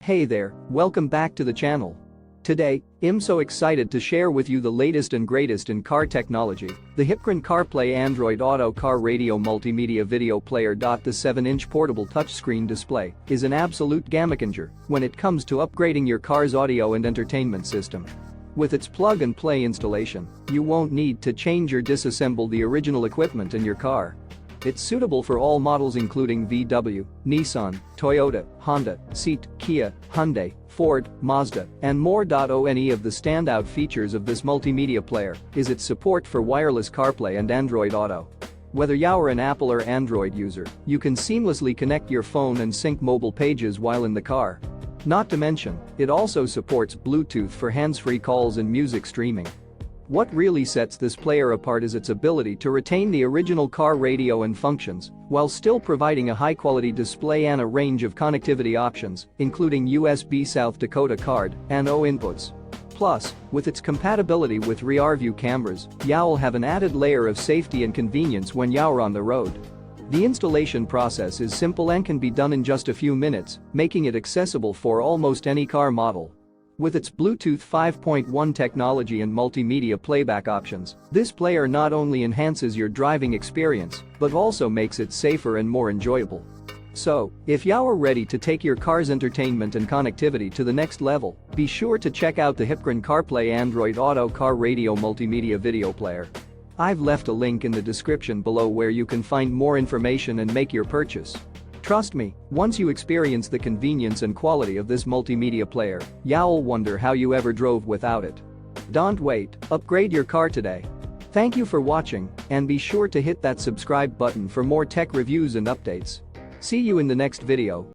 Hey there, welcome back to the channel. Today, I'm so excited to share with you the latest and greatest in car technology, the Hippcron CarPlay Android Auto car radio multimedia video player. The 7-inch portable touchscreen display is an absolute game-changer when it comes to upgrading your car's audio and entertainment system. With its plug-and-play installation, you won't need to change or disassemble the original equipment in your car. It's suitable for all models including VW, Nissan, Toyota, Honda, Seat, Kia, Hyundai, Ford, Mazda, and more. Any of the standout features of this multimedia player is its support for wireless CarPlay and Android Auto. Whether you're an Apple or Android user, you can seamlessly connect your phone and sync mobile pages while in the car. Not to mention, it also supports Bluetooth for hands-free calls and music streaming. What really sets this player apart is its ability to retain the original car radio and functions while still providing a high-quality display and a range of connectivity options, including USB South Dakota card and O inputs. Plus, with its compatibility with rearview cameras, you'll have an added layer of safety and convenience when you're on the road. The installation process is simple and can be done in just a few minutes, making it accessible for almost any car model. With its Bluetooth 5.1 technology and multimedia playback options, this player not only enhances your driving experience but also makes it safer and more enjoyable. So, if you're ready to take your car's entertainment and connectivity to the next level, be sure to check out the Hippcron CarPlay Android Auto car radio multimedia video player. I've left a link in the description below where you can find more information and make your purchase. Trust me, once you experience the convenience and quality of this multimedia player, you'll wonder how you ever drove without it. Don't wait, upgrade your car today. Thank you for watching, and be sure to hit that subscribe button for more tech reviews and updates. See you in the next video.